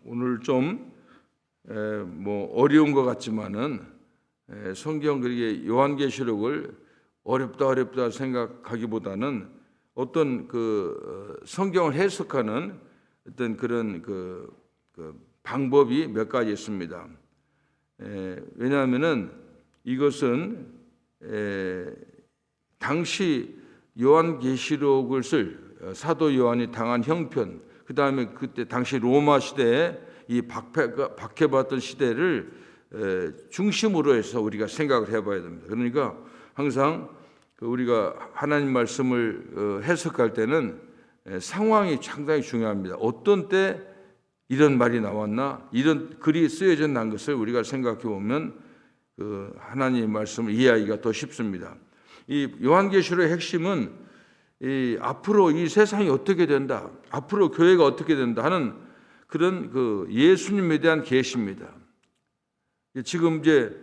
오늘 좀 어려운 것 같지만은 성경 그렇게 요한계시록을 어렵다 생각하기보다는 어떤 성경을 해석하는 어떤 그런 방법이 몇 가지 있습니다. 왜냐하면은 이것은 당시 요한계시록을 쓸 사도 요한이 당한 형편, 그 다음에 그때 당시 로마 시대에 이 박해받던 시대를 중심으로 해서 우리가 생각을 해봐야 됩니다. 그러니까 항상 우리가 하나님 말씀을 해석할 때는 상황이 상당히 중요합니다. 어떤 때 이런 말이 나왔나, 이런 글이 쓰여져 난 것을 우리가 생각해 보면 하나님의 말씀을 이해하기가 더 쉽습니다. 이 요한계시록의 핵심은 앞으로 이 세상이 어떻게 된다, 앞으로 교회가 어떻게 된다 하는 그런 예수님에 대한 계시입니다. 지금 이제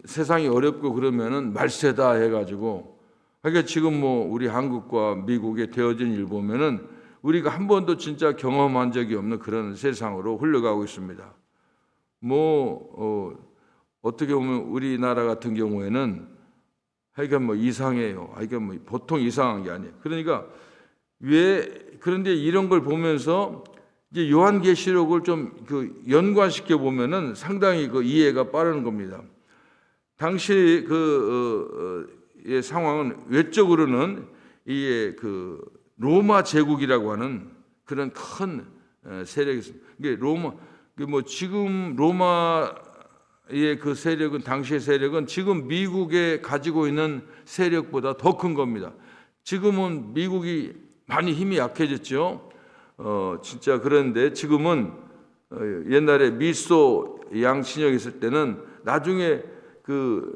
세상이 어렵고 그러면은 말세다 해가지고, 그러니까 지금 우리 한국과 미국에 되어진 일 보면은 우리가 한 번도 진짜 경험한 적이 없는 그런 세상으로 흘러가고 있습니다. 어떻게 보면 우리나라 같은 경우에는 하여간 이상해요. 하여간 보통 이상한 게 아니에요. 그러니까 그런데 이런 걸 보면서 이제 요한계시록을 좀 연관시켜 보면은 상당히 이해가 빠르는 겁니다. 당시 의 상황은 외적으로는 이 로마 제국이라고 하는 그런 큰 세력이 있습니다. 이게 지금 로마의 그 세력은, 당시의 세력은 지금 미국에 가지고 있는 세력보다 더 큰 겁니다. 지금은 미국이 많이 힘이 약해졌죠. 진짜 그런데 지금은 옛날에 미소 양친역 있을 때는 나중에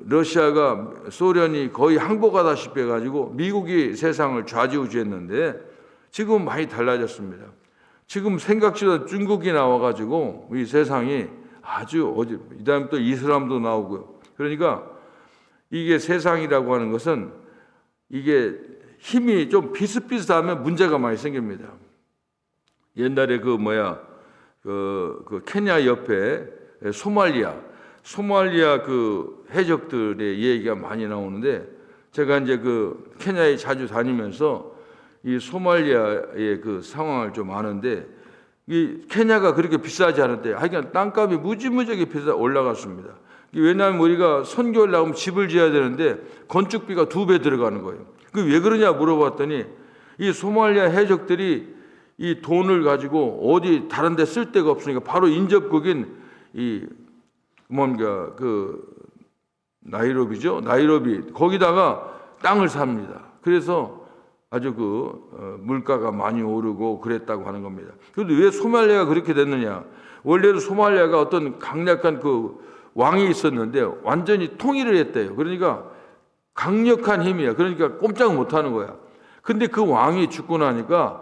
러시아가, 소련이 거의 항복하다시피 해가지고 미국이 세상을 좌지우지했는데 지금 많이 달라졌습니다. 지금 생각지도 중국이 나와가지고 이 세상이 아주 이 다음에 또 이슬람도 나오고요. 그러니까 이게 세상이라고 하는 것은 이게 힘이 좀 비슷비슷하면 문제가 많이 생깁니다. 옛날에 케냐 옆에 소말리아 해적들의 얘기가 많이 나오는데, 제가 이제 케냐에 자주 다니면서 이 소말리아의 상황을 좀 아는데, 이 케냐가 그렇게 비싸지 않은데 하여간 땅값이 무지무지하게 올라갔습니다. 왜냐하면 우리가 선교를 나오면 집을 지어야 되는데 건축비가 2배 들어가는 거예요. 왜 그러냐 물어봤더니 이 소말리아 해적들이 이 돈을 가지고 어디 다른 데 쓸 데가 없으니까 바로 인접국인 나이로비죠. 나이로비 거기다가 땅을 삽니다. 그래서 아주 물가가 많이 오르고 그랬다고 하는 겁니다. 그런데 왜 소말리아가 그렇게 됐느냐? 원래도 소말리아가 어떤 강력한 왕이 있었는데 완전히 통일을 했대요. 그러니까 강력한 힘이야. 그러니까 꼼짝 못하는 거야. 근데 그 왕이 죽고 나니까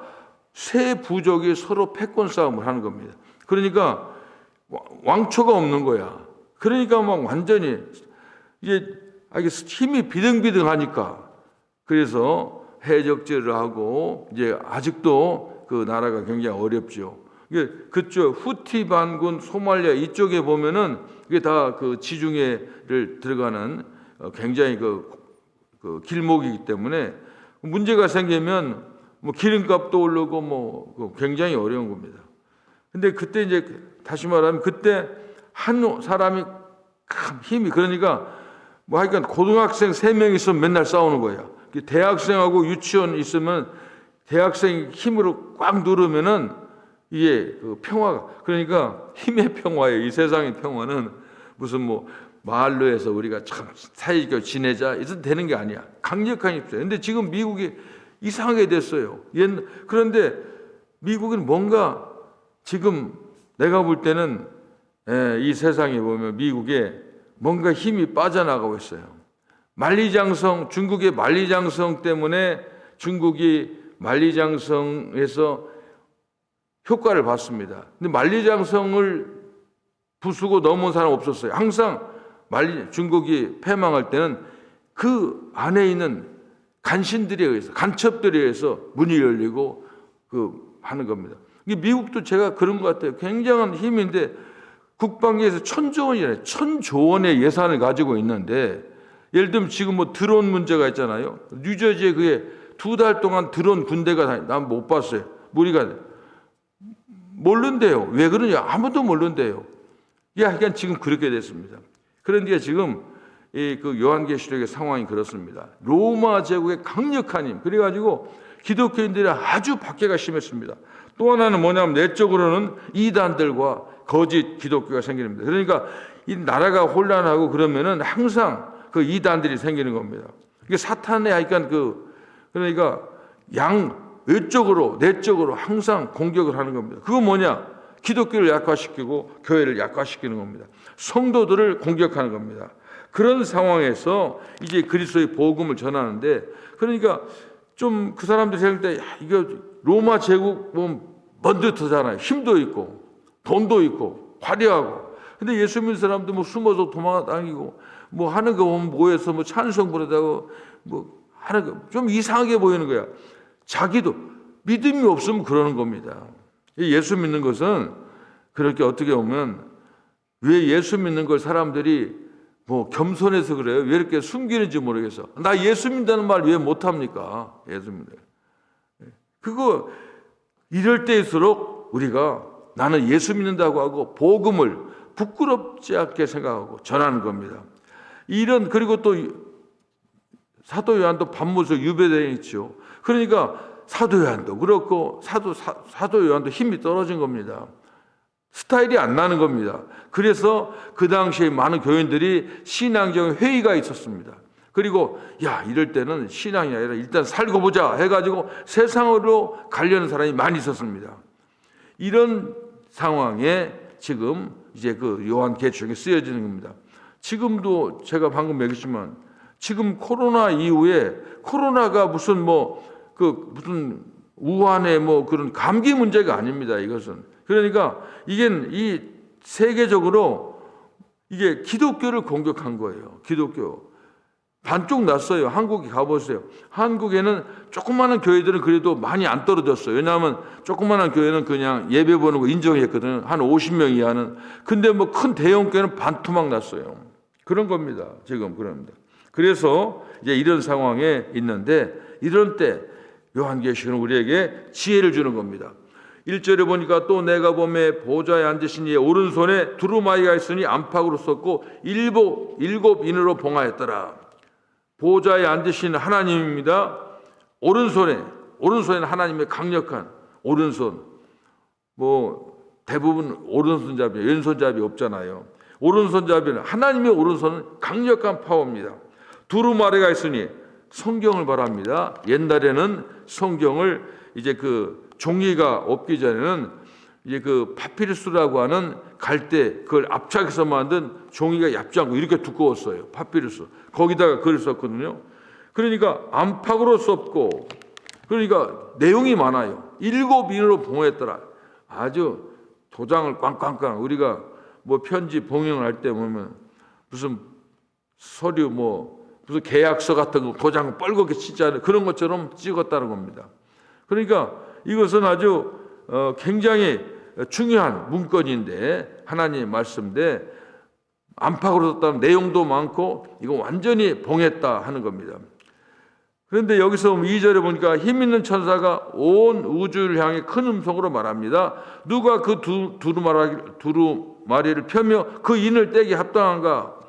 세 부족이 서로 패권 싸움을 하는 겁니다. 그러니까 왕초가 없는 거야. 그러니까 완전히 이게 힘이 비등비등하니까, 그래서 해적질을 하고 이제 아직도 그 나라가 굉장히 어렵죠. 이게 그쪽 후티 반군 소말리아 이쪽에 보면은 이게 다 지중해를 들어가는 굉장히 길목이기 때문에 문제가 생기면 기름값도 오르고 굉장히 어려운 겁니다. 근데 그때 이제 다시 말하면 그때 한 사람이 큰 힘이, 그러니까 하여간 고등학생 3명 있으면 맨날 싸우는 거예요. 대학생하고 유치원 있으면 대학생 힘으로 꽉 누르면은 이게 평화가, 그러니까 힘의 평화예요. 이 세상의 평화는 무슨 말로 해서 우리가 참 사이좋게 지내자 이래서 되는 게 아니야. 강력한 힘이에요. 근데 지금 미국이 이상하게 됐어요. 그런데 미국은 뭔가 지금 내가 볼 때는 이 세상에 보면 미국에 뭔가 힘이 빠져나가고 있어요. 중국의 만리장성 때문에 중국이 만리장성에서 효과를 봤습니다. 근데 만리장성을 부수고 넘은 사람 없었어요. 항상 중국이 패망할 때는 그 안에 있는 간신들에 의해서, 간첩들에 의해서 문이 열리고 하는 겁니다. 이게 미국도 제가 그런 것 같아요. 굉장한 힘인데 국방계에서 1,000조 원이래. 1,000조 원의 예산을 가지고 있는데 예를 들면 지금 뭐 드론 문제가 있잖아요. 뉴저지에 그게 2달 동안 드론 군대가 난 못 봤어요. 우리가 모른대요. 왜 그러냐? 아무도 모른대요. 그러니까 지금 그렇게 됐습니다. 그런데 지금 그 요한계시록의 상황이 그렇습니다. 로마 제국의 강력한 힘, 그래가지고 기독교인들이 아주 박해가 심했습니다. 또 하나는 뭐냐면 내적으로는 이단들과 거짓 기독교가 생기는 겁니다. 그러니까 이 나라가 혼란하고 그러면은 항상 그 이단들이 생기는 겁니다. 이게 사탄의 하여간 그러니까 외적으로 내적으로 항상 공격을 하는 겁니다. 그건 뭐냐? 기독교를 약화시키고 교회를 약화시키는 겁니다. 성도들을 공격하는 겁니다. 그런 상황에서 이제 그리스도의 복음을 전하는데, 그러니까 좀 그 사람들이 생각할 때 이거 로마 제국 먼 듯하잖아요. 힘도 있고 돈도 있고 화려하고. 근데 예수 믿는 사람도 뭐 숨어서 도망다니고 뭐 하는 거 보면 모여서 뭐 찬송 부르다고 뭐 하는 거 좀 이상하게 보이는 거야. 자기도 믿음이 없으면 그러는 겁니다. 예수 믿는 것은 그렇게 어떻게 보면 왜 예수 믿는 걸 사람들이 뭐 겸손해서 그래요? 왜 이렇게 숨기는지 모르겠어. 나 예수 믿는다는 말 왜 못합니까? 예수 믿는. 그거 이럴 때일수록 우리가 나는 예수 믿는다고 하고 복음을 부끄럽지 않게 생각하고 전하는 겁니다. 그리고 또 사도 요한도 밤모습 유배되어 있죠. 그러니까 사도 요한도 그렇고 사도 요한도 힘이 떨어진 겁니다. 스타일이 안 나는 겁니다. 그래서 그 당시에 많은 교인들이 신앙적 회의가 있었습니다. 그리고 이럴 때는 신앙이 아니라 일단 살고 보자 해가지고 세상으로 가려는 사람이 많이 있었습니다. 이런 상황에 지금 이제 그 요한계시록에 쓰여지는 겁니다. 지금도 제가 방금 얘기했지만 지금 코로나 이후에 코로나가 무슨 무슨 우한의 그런 감기 문제가 아닙니다. 이것은. 그러니까 이 세계적으로 이게 기독교를 공격한 거예요. 기독교. 반쪽 났어요. 한국에 가보세요. 한국에는 조그마한 교회들은 그래도 많이 안 떨어졌어요. 왜냐하면 조그마한 교회는 그냥 예배 보는 거 인정했거든요. 한 50명 이하는. 근데 큰 대형 교회는 반토막 났어요. 그런 겁니다. 지금 그럽니다. 그래서 이제 이런 상황에 있는데 이런 때 요한계시록은 우리에게 지혜를 주는 겁니다. 1절에 보니까 또 내가 보매 보좌에 앉으신 이의 오른손에 두루마리가 있으니 안팎으로 썼고 일곱 인으로 봉하였더라. 보좌에 앉으신 하나님입니다. 오른손에는 하나님의 강력한 오른손. 대부분 오른손잡이, 왼손잡이 없잖아요. 오른손잡이는 하나님의 오른손은 강력한 파워입니다. 두루마리가 있으니 성경을 말합니다. 옛날에는 성경을 이제 종이가 없기 전에는 이제 파피루스라고 하는 갈대 그걸 압착해서 만든 종이가 얇지 않고 이렇게 두꺼웠어요. 파피루스. 거기다가 글을 썼거든요. 그러니까 안팎으로 썼고 그러니까 내용이 많아요. 7인으로 봉했더라. 아주 도장을 꽝꽝꽝 우리가 편지 봉행을 할 때 보면 무슨 서류 무슨 계약서 같은 거 도장 뻘겋게 치잖아요. 그런 것처럼 찍었다는 겁니다. 그러니까 이것은 아주 굉장히 중요한 문건인데 하나님의 말씀인데 안팎으로 썼다는 내용도 많고 이거 완전히 봉했다 하는 겁니다. 그런데 여기서 2절에 보니까 힘 있는 천사가 온 우주를 향해 큰 음성으로 말합니다. 누가 그 두루마리를 펴며 그 인을 떼기 합당한가?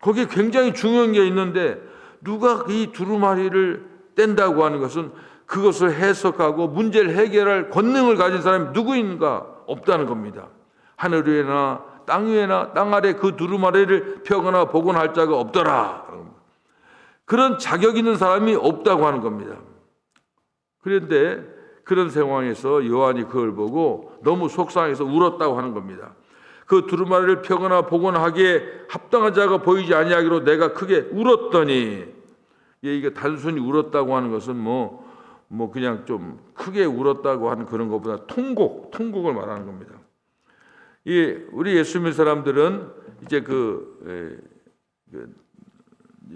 거기에 굉장히 중요한 게 있는데 누가 이 두루마리를 뗀다고 하는 것은 그것을 해석하고 문제를 해결할 권능을 가진 사람이 누구인가? 없다는 겁니다. 하늘 위에나 땅 위에나 땅 아래 그 두루마리를 펴거나 보거나 할 자가 없더라. 그런 자격 있는 사람이 없다고 하는 겁니다. 그런데 그런 상황에서 요한이 그걸 보고 너무 속상해서 울었다고 하는 겁니다. 그 두루마리를 펴거나 보거나 하기에 합당한 자가 보이지 아니하기로 내가 크게 울었더니 이게 단순히 울었다고 하는 것은 그냥 좀 크게 울었다고 하는 그런 것보다 통곡을 말하는 겁니다. 우리 예수 믿는 사람들은 이제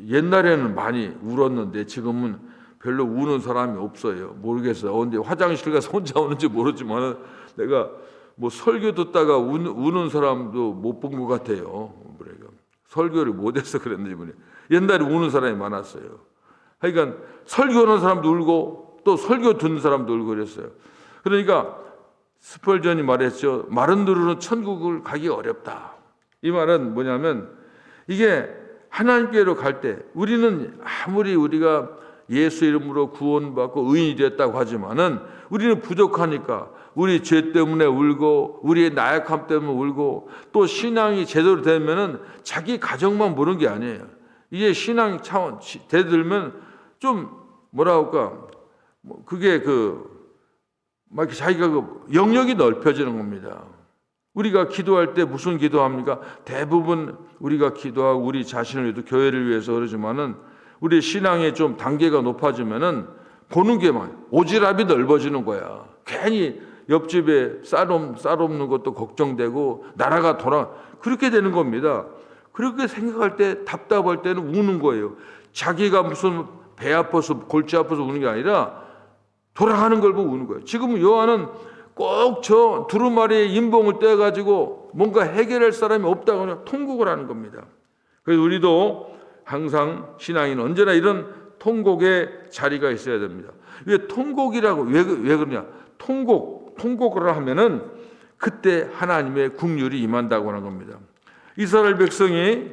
옛날에는 많이 울었는데 지금은 별로 우는 사람이 없어요. 모르겠어요. 근데 화장실 가서 혼자 우는지 모르지만 내가 뭐 설교 듣다가 우는 사람도 못 본 것 같아요. 그러니까 설교를 못해서 그랬는지 모르겠어요. 옛날에 우는 사람이 많았어요. 그러니까 설교하는 사람도 울고 또 설교 듣는 사람도 울고 그랬어요. 그러니까 스펄전이 말했죠. 마른 누루는 천국을 가기 어렵다. 이 말은 뭐냐면 이게 하나님께로 갈 때 우리는 아무리 우리가 예수 이름으로 구원받고 의인이 됐다고 하지만은 우리는 부족하니까 우리 죄 때문에 울고 우리의 나약함 때문에 울고 또 신앙이 제대로 되면은 자기 가정만 보는 게 아니에요. 이게 신앙 차원 대들면 좀 뭐라 할까 그게 막 자기가 영역이 넓혀지는 겁니다. 우리가 기도할 때 무슨 기도합니까? 대부분 우리가 기도하고 우리 자신을 위해서 교회를 위해서 그러지만은 우리 신앙의 좀 단계가 높아지면은 보는 게만 오지랖이 넓어지는 거야. 괜히 옆집에 쌀 없는 것도 걱정되고 나라가 그렇게 되는 겁니다. 그렇게 생각할 때 답답할 때는 우는 거예요. 자기가 무슨 배 아파서 골치 아파서 우는 게 아니라 돌아가는 걸 보고 우는 거예요. 지금 요한은 꼭 저 두루마리의 인봉을 떼가지고 뭔가 해결할 사람이 없다고 하면 통곡을 하는 겁니다. 그래서 우리도 항상 신앙인은 언제나 이런 통곡의 자리가 있어야 됩니다. 왜 통곡이라고 왜 그러냐? 통곡을 하면은 그때 하나님의 국률이 임한다고 하는 겁니다. 이스라엘 백성이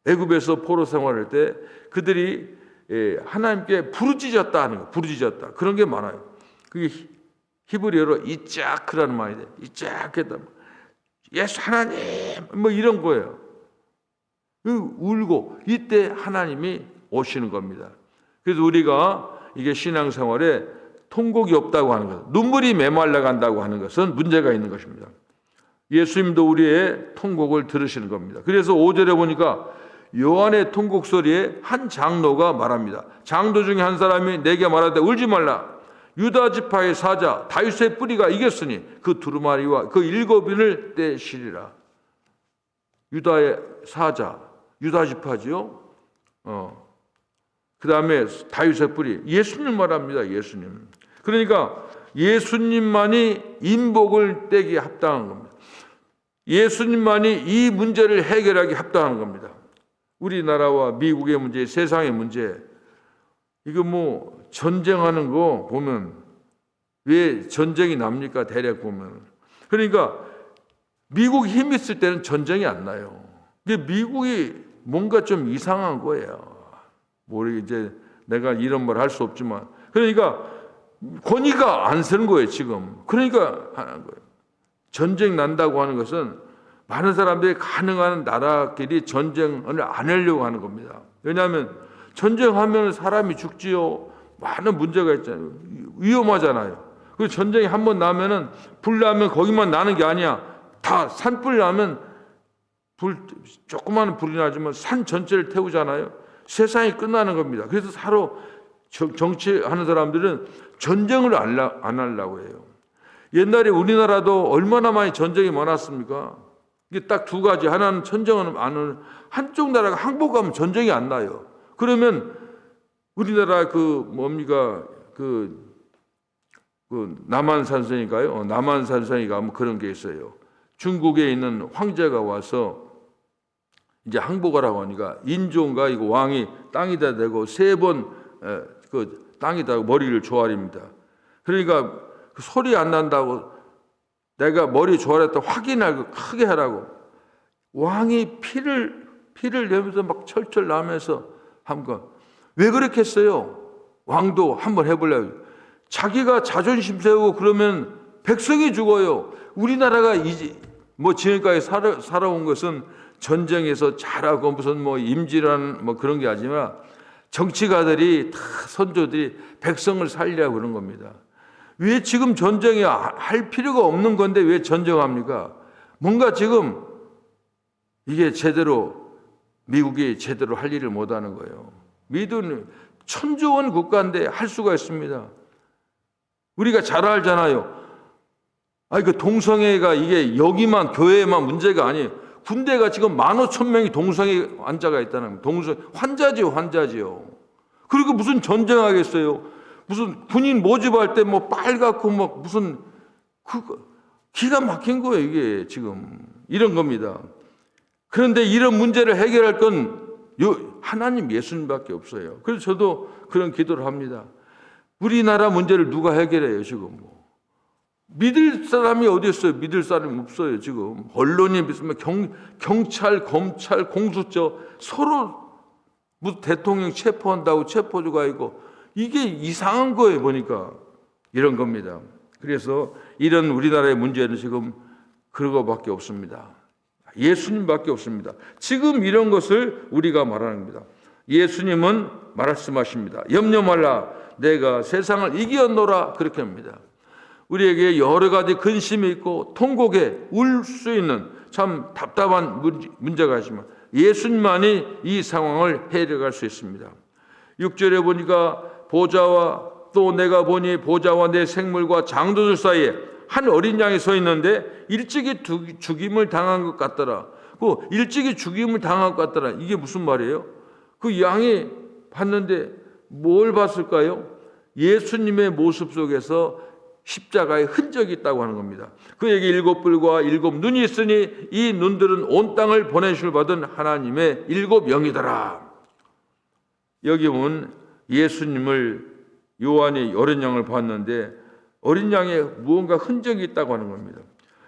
애굽에서 포로 생활할 때 그들이 하나님께 부르짖었다 하는 거, 부르짖었다 그런 게 많아요. 그게 히브리어로 이짜크라는 말이 돼. 이짜크했다. 예수 하나님 뭐 이런 거예요. 울고 이때 하나님이 오시는 겁니다. 그래서 우리가 이게 신앙생활에 통곡이 없다고 하는 것, 눈물이 메말라 간다고 하는 것은 문제가 있는 것입니다. 예수님도 우리의 통곡을 들으시는 겁니다. 그래서 5절에 보니까 요한의 통곡 소리에 한 장로가 말합니다. 장로 중에 한 사람이 내게 말하되 울지 말라. 유다 지파의 사자 다윗의 뿌리가 이겼으니 그 두루마리와 그 7인을 떼시리라. 유다의 사자, 유다 지파지요. 그 다음에 다윗의 뿌리, 예수님 말합니다. 예수님. 그러니까 예수님만이 인복을 떼기 합당한 겁니다. 예수님만이 이 문제를 해결하기 합당한 겁니다. 우리나라와 미국의 문제, 세상의 문제, 이거 뭐 전쟁하는 거 보면 왜 전쟁이 납니까? 대략 보면. 그러니까 미국이 힘 있을 때는 전쟁이 안 나요. 근데 미국이 뭔가 좀 이상한 거예요. 이제 내가 이런 말 할 수 없지만, 그러니까 권위가 안 서는 거예요 지금. 그러니까 하는 거예요. 전쟁 난다고 하는 것은 많은 사람들이 가능한 나라끼리 전쟁을 안 하려고 하는 겁니다. 왜냐하면 전쟁하면 사람이 죽지요. 많은 문제가 있잖아요. 위험하잖아요. 그 전쟁이 한번 나면은 불 나면 거기만 나는 게 아니야. 다 산불 나면 조그마한 불이 나지만 산 전체를 태우잖아요. 세상이 끝나는 겁니다. 그래서 서로 정치하는 사람들은 전쟁을 안 하려고 해요. 옛날에 우리나라도 얼마나 많이 전쟁이 많았습니까? 이게 딱 두 가지. 하나는 전쟁은 안 하는, 한쪽 나라가 항복하면 전쟁이 안 나요. 그러면 우리나라 남한산성인가요? 남한산성이가 뭐 그런 게 있어요. 중국에 있는 황제가 와서 이제 항복하라고 하니까 인종과 이거 왕이 땅에다 대고 3번 그 땅에다 머리를 조아립니다. 그러니까 그 소리 안 난다고 내가 머리 조아렸다 확인하고 크게 하라고 왕이 피를 내면서 막 철철 나면서 한번 왜 그렇게 했어요? 왕도 한번 해보려고. 자기가 자존심 세우고 그러면 백성이 죽어요. 우리나라가 지금까지 살아온 것은 전쟁에서 잘하고 무슨 임질한 그런 게 아니라 정치가들이 다 선조들이 백성을 살리려고 그런 겁니다. 왜 지금 전쟁이 할 필요가 없는 건데 왜 전쟁합니까? 뭔가 지금 이게 미국이 제대로 할 일을 못하는 거예요. 미국은 1000조 원 국가인데 할 수가 있습니다. 우리가 잘 알잖아요. 그 동성애가 이게 여기만 교회에만 문제가 아니에요. 군대가 지금 15,000명이 동성애 환자가 있다는 거예요. 환자지요. 그리고 무슨 전쟁하겠어요? 무슨 군인 모집할 때 빨갛고 무슨 기가 막힌 거예요. 이게 지금 이런 겁니다. 그런데 이런 문제를 해결할 건 하나님 예수님밖에 없어요. 그래서 저도 그런 기도를 합니다. 우리나라 문제를 누가 해결해요 지금? 믿을 사람이 어디 있어요? 믿을 사람이 없어요 지금. 언론이 믿으면 경찰, 검찰, 공수처 서로 무슨 대통령 체포한다고 체포주가 있고 이게 이상한 거예요 보니까. 이런 겁니다. 그래서 이런 우리나라의 문제는 지금 그런 것밖에 없습니다. 예수님밖에 없습니다. 지금 이런 것을 우리가 말하는 겁니다. 예수님은 말씀하십니다. 염려 말라, 내가 세상을 이겼노라, 그렇게 합니다. 우리에게 여러 가지 근심이 있고 통곡에 울 수 있는 참 답답한 문제가 있지만 예수님만이 이 상황을 해결할 수 있습니다. 6절에 보니까 보좌와 또 내가 보니 보좌와 내 생물과 장도들 사이에 한 어린 양이 서 있는데 일찍이 죽임을 당한 것 같더라. 그 일찍이 죽임을 당한 것 같더라. 이게 무슨 말이에요? 그 양이 봤는데 뭘 봤을까요? 예수님의 모습 속에서 십자가의 흔적이 있다고 하는 겁니다. 그에게 7뿔과 7눈이 있으니 이 눈들은 온 땅을 보내심을 받은 하나님의 7영이더라. 여기 보면 예수님을 요한이 어린 양을 봤는데 어린 양에 무언가 흔적이 있다고 하는 겁니다.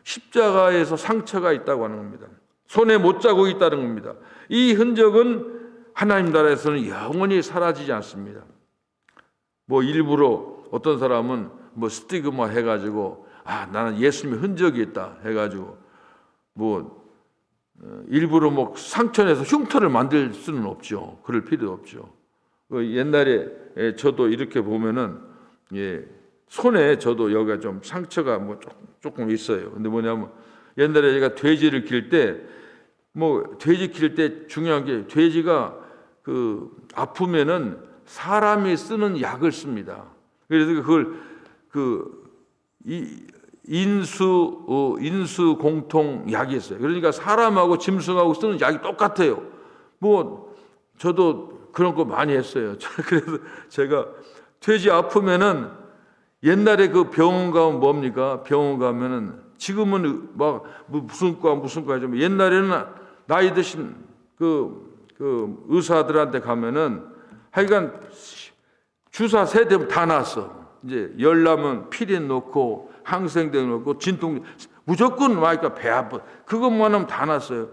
십자가에서 상처가 있다고 하는 겁니다. 손에 못자국이 있다는 겁니다. 이 흔적은 하나님 나라에서는 영원히 사라지지 않습니다. 뭐 일부러 어떤 사람은 뭐 스티그마 해가지고 나는 예수님의 흔적이 있다 해가지고 뭐 일부러 뭐 상처내서 흉터를 만들 수는 없죠. 그럴 필요도 없죠. 옛날에 저도 이렇게 보면은 손에 저도 여기가 좀 상처가 뭐 조금 있어요. 근데 뭐냐면 옛날에 제가 돼지를 길 때 돼지 길 때 중요한 게 돼지가 아프면은 사람이 쓰는 약을 씁니다. 그래서 그걸 인수 공통 약이 있어요. 그러니까 사람하고 짐승하고 쓰는 약이 똑같아요. 뭐 저도 그런 거 많이 했어요. 그래서 제가 돼지 아프면은 옛날에 그 병원 가면 뭡니까? 병원 가면은 지금은 막 무슨 과좀 옛날에는 나이 드신 그 의사들한테 가면은 하여간 주사 3대 다 놨어. 이제 열나면 피린 넣고 항생제 넣고 진통 무조건 와니까 배 아파. 그것만 하면 다 놨어요.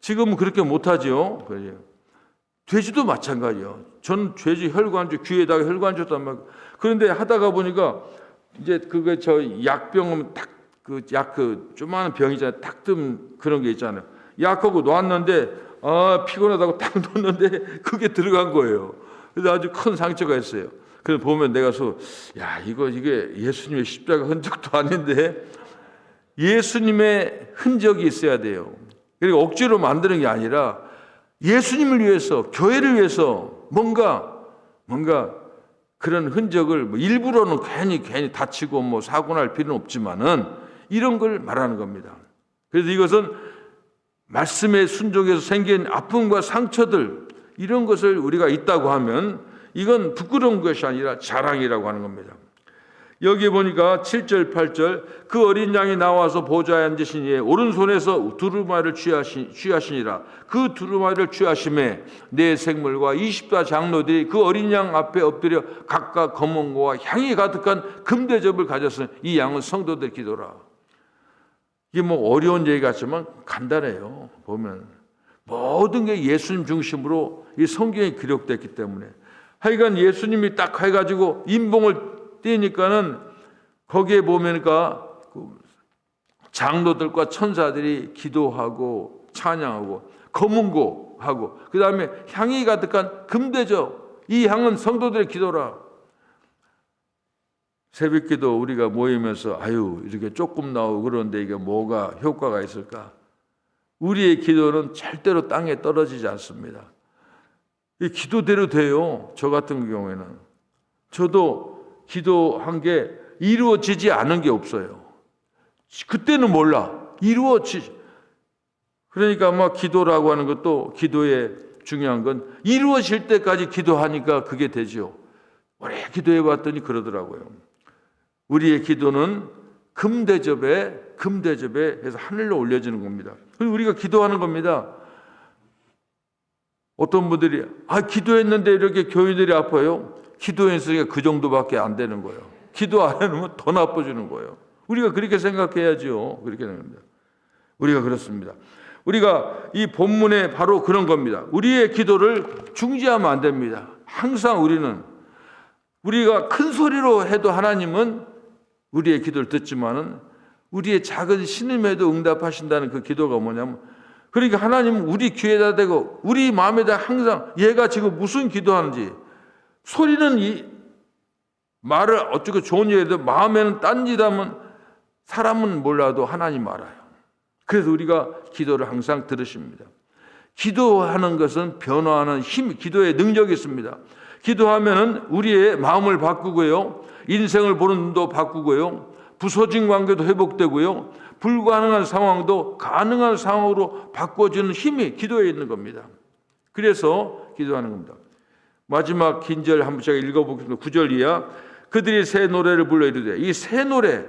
지금은 그렇게 못하죠. 돼지도 마찬가지예요. 전 돼지 혈관주 귀에다가 혈관주 줬단 말이에요. 그런데 하다가 보니까 이제 그게 저 약병은 조그마한 병이잖아요. 탁 뜸 그런 게 있잖아요. 약하고 놨는데 피곤하다고 딱 놓는데 그게 들어간 거예요. 그래서 아주 큰 상처가 있어요. 그래서 보면 내가 이게 예수님의 십자가 흔적도 아닌데 예수님의 흔적이 있어야 돼요. 그리고 억지로 만드는 게 아니라 예수님을 위해서, 교회를 위해서 뭔가 그런 흔적을 일부러는 괜히 다치고 사고 날 필요는 없지만은 이런 걸 말하는 겁니다. 그래서 이것은 말씀의 순종에서 생긴 아픔과 상처들 이런 것을 우리가 있다고 하면 이건 부끄러운 것이 아니라 자랑이라고 하는 겁니다. 여기 보니까 7절 8절 그 어린 양이 나와서 보좌에 앉으신 이에 오른손에서 두루마리를 취하시니라. 그 두루마리를 취하심에 내 생물과 24 장로들이 그 어린 양 앞에 엎드려 각각 검은 고와 향이 가득한 금대접을 가졌으니 이 양은 성도들 기도라. 이게 어려운 얘기 같지만 간단해요. 보면 모든 게 예수님 중심으로 이 성경에 기록됐기 때문에 하여간 예수님이 딱 해가지고 인봉을 띄니까는 거기에 보면까 장로들과 천사들이 기도하고 찬양하고 검은고하고 그 다음에 향이 가득한 금대접 이 향은 성도들의 기도라. 새벽기도 우리가 모이면서 이렇게 조금 나오고 그러는데 이게 뭐가 효과가 있을까? 우리의 기도는 절대로 땅에 떨어지지 않습니다. 이 기도대로 돼요. 저 같은 경우에는 저도 기도한 게 이루어지지 않은 게 없어요. 그때는 몰라. 그러니까 기도라고 하는 것도 기도의 중요한 건 이루어질 때까지 기도하니까 그게 되죠. 오래 기도해 봤더니 그러더라고요. 우리의 기도는 금대접에 해서 하늘로 올려지는 겁니다. 그리고 우리가 기도하는 겁니다. 어떤 분들이 기도했는데 이렇게 교인들이 아파요. 기도했으니까 그 정도밖에 안 되는 거예요. 기도 안 해놓으면 더 나빠지는 거예요. 우리가 그렇게 생각해야죠. 그렇게 되는 겁니다. 우리가 그렇습니다. 우리가 이 본문에 바로 그런 겁니다. 우리의 기도를 중지하면 안 됩니다. 항상 우리가 큰 소리로 해도 하나님은 우리의 기도를 듣지만은 우리의 작은 신음에도 응답하신다는 그 기도가 뭐냐면, 그러니까 하나님은 우리 귀에다 대고 우리 마음에다 항상 얘가 지금 무슨 기도하는지, 소리는 이 말을 어쩌고 좋은 얘기해도 마음에는 딴짓하면 사람은 몰라도 하나님 알아요. 그래서 우리가 기도를 항상 들으십니다. 기도하는 것은 변화하는 힘, 기도의 능력이 있습니다. 기도하면은 우리의 마음을 바꾸고요, 인생을 보는 눈도 바꾸고요, 부서진 관계도 회복되고요, 불가능한 상황도 가능한 상황으로 바꿔주는 힘이 기도에 있는 겁니다. 그래서 기도하는 겁니다. 마지막 긴절 한번 제가 읽어보겠습니다. 9절 이하. 그들이 새 노래를 불러 이르되, 이 새 노래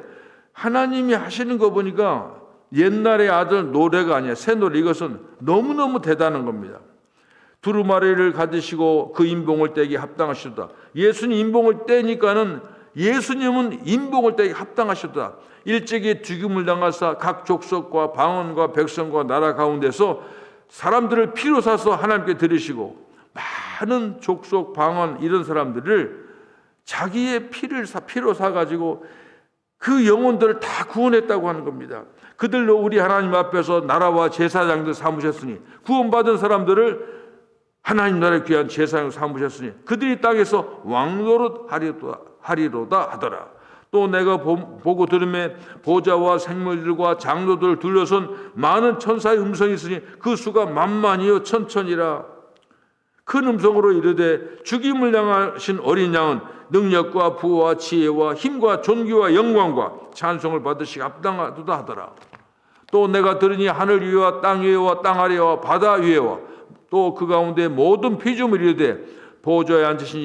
하나님이 하시는 거 보니까 옛날의 아들 노래가 아니야. 새 노래. 이것은 너무너무 대단한 겁니다. 두루마리를 가지시고 그 인봉을 떼기 합당하시도다. 예수님 인봉을 떼니까는 예수님은 인봉을 떼기 합당하시도다. 일찍이 죽임을 당하사 각 족속과 방언과 백성과 나라 가운데서 사람들을 피로 사서 하나님께 드리시고, 많은 족속 방언 이런 사람들을 자기의 피로 사가지고 그 영혼들을 다 구원했다고 하는 겁니다. 그들로 우리 하나님 앞에서 나라와 제사장들 삼으셨으니, 구원받은 사람들을 하나님 나라의 귀한 제사장 삼으셨으니 그들이 땅에서 왕노릇 하리로다 하더라. 또 내가 보고 들음에 보좌와 생물들과 장로들을 둘러선 많은 천사의 음성이 있으니 그 수가 만만이요 천천이라. 큰 음성으로 이르되, 죽임을 당하신 어린 양은 능력과 부와 지혜와 힘과 존귀와 영광과 찬송을 받으시기 합당하도다 하더라. 또 내가 들으니 하늘 위와 땅 위와 땅 아래와 바다 위에와 또 그 가운데 모든 피조물이 이르되, 보좌에 앉으신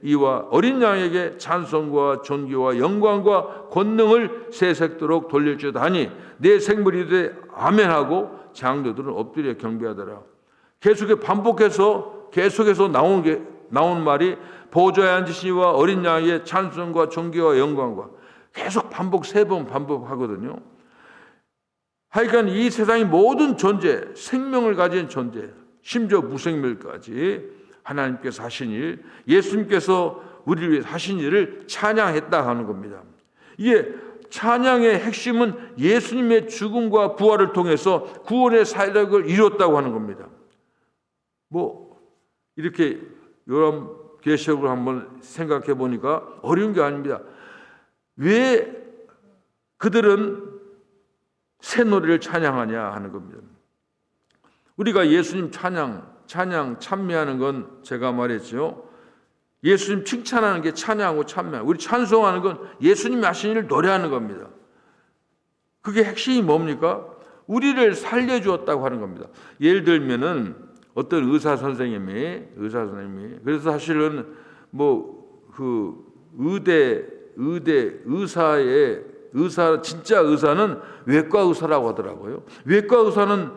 이와 어린 양에게 찬송과 존귀와 영광과 권능을 세색도록 돌릴지어다 하니, 내 생물이 이르되 아멘하고 장로들은 엎드려 경배하더라. 계속해서 나온 말이 보좌에 앉으신 이와 어린 양에게 찬송과 존귀와 영광과, 계속 세 번 반복하거든요. 하여간 이 세상의 모든 존재, 생명을 가진 존재, 심지어 무생물까지 하나님께서 하신 일, 예수님께서 우리를 위해서 하신 일을 찬양했다 하는 겁니다. 이게 찬양의 핵심은 예수님의 죽음과 부활을 통해서 구원의 사역을 이뤘다고 하는 겁니다. 이렇게 여러 계시록을 한번 생각해 보니까 어려운 게 아닙니다. 왜 그들은 새 노래를 찬양하냐 하는 겁니다. 우리가 예수님 찬양 찬미하는 건 제가 말했죠. 예수님 칭찬하는 게 찬양하고 찬미하고, 우리 찬송하는 건 예수님이 하신 일을 노래하는 겁니다. 그게 핵심이 뭡니까? 우리를 살려주었다고 하는 겁니다. 예를 들면은 어떤 의사 선생님이 그래서 사실은 진짜 의사는 외과 의사라고 하더라고요. 외과 의사는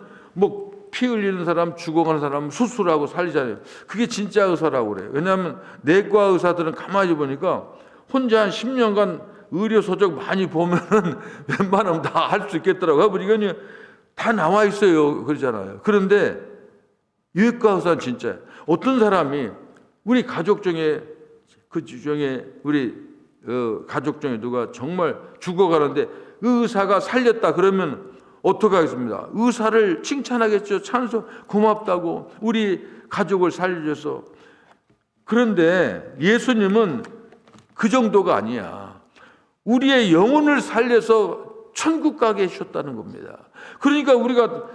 피 흘리는 사람, 죽어가는 사람 수술하고 살리잖아요. 그게 진짜 의사라고 그래요. 왜냐하면 내과 의사들은 가만히 보니까 혼자 한 10년간 의료 서적 많이 보면은 웬만하면 다 할 수 있겠더라고요. 이건 다 나와 있어요. 그러잖아요. 그런데 외과 의사는 진짜, 어떤 사람이 우리 가족 중에 우리 가족 중에 누가 정말 죽어가는데 의사가 살렸다 그러면 어떻게 하겠습니다? 의사를 칭찬하겠죠. 찬송, 고맙다고, 우리 가족을 살려줘서. 그런데 예수님은 그 정도가 아니야. 우리의 영혼을 살려서 천국 가게 해주셨다는 겁니다. 그러니까 우리가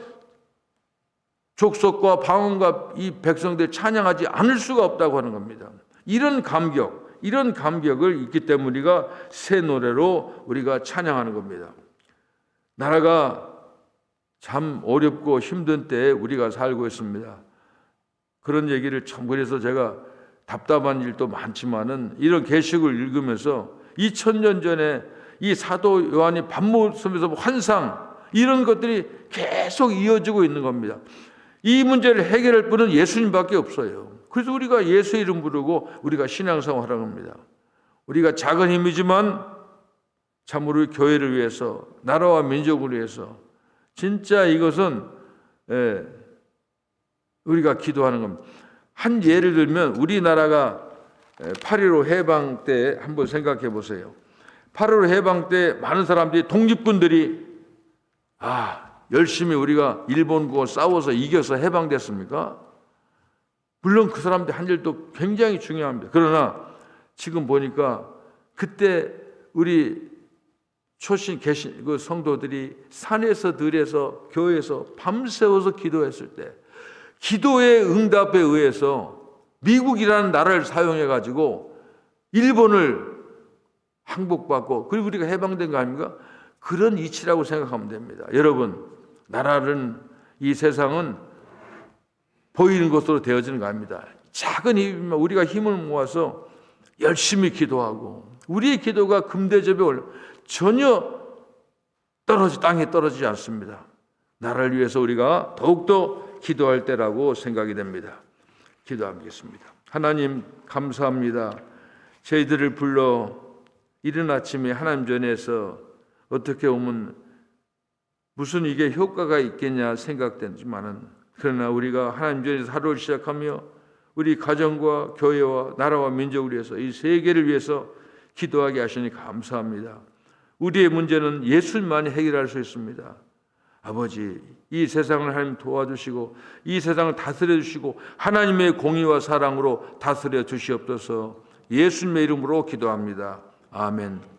족속과 방언과 이 백성들 찬양하지 않을 수가 없다고 하는 겁니다. 이런 감격을 있기 때문에 우리가 새 노래로 우리가 찬양하는 겁니다. 나라가 참 어렵고 힘든 때에 우리가 살고 있습니다. 그런 얘기를 참, 그래서 제가 답답한 일도 많지만은 이런 계시록을 읽으면서 2000년 전에 이 사도 요한이 밤모섬에서 환상 이런 것들이 계속 이어지고 있는 겁니다. 이 문제를 해결할 분은 예수님밖에 없어요. 그래서 우리가 예수 이름 부르고 우리가 신앙생활 하는 겁니다. 우리가 작은 힘이지만 참으로 교회를 위해서, 나라와 민족을 위해서 진짜 이것은 우리가 기도하는 겁니다. 한 예를 들면 우리나라가 8.15 해방 때 한번 생각해 보세요. 8.15 해방 때 많은 사람들이 독립군들이 열심히 우리가 일본과 싸워서 이겨서 해방됐습니까? 물론 그 사람들 한 일도 굉장히 중요합니다. 그러나 지금 보니까 그때 우리 초신 계신 그 성도들이 산에서 들에서 교회에서 밤새워서 기도했을 때 기도의 응답에 의해서 미국이라는 나라를 사용해 가지고 일본을 항복받고 그리고 우리가 해방된 거 아닙니까? 그런 이치라고 생각하면 됩니다. 여러분, 나라는 이 세상은 보이는 것으로 되어지는 거 아닙니다. 작은 힘이면 우리가 힘을 모아서 열심히 기도하고 우리의 기도가 금대접에 올라 전혀 땅에 떨어지지 않습니다. 나라를 위해서 우리가 더욱더 기도할 때라고 생각이 됩니다. 기도하겠습니다. 하나님 감사합니다. 저희들을 불러 이른 아침에 하나님 전에서 어떻게 보면 무슨 이게 효과가 있겠냐 생각되지만은 그러나 우리가 하나님 전에서 하루를 시작하며 우리 가정과 교회와 나라와 민족을 위해서 이 세계를 위해서 기도하게 하시니 감사합니다. 우리의 문제는 예수님만이 해결할 수 있습니다. 아버지, 이 세상을 하나님 도와주시고 이 세상을 다스려 주시고 하나님의 공의와 사랑으로 다스려 주시옵소서. 예수님의 이름으로 기도합니다. 아멘.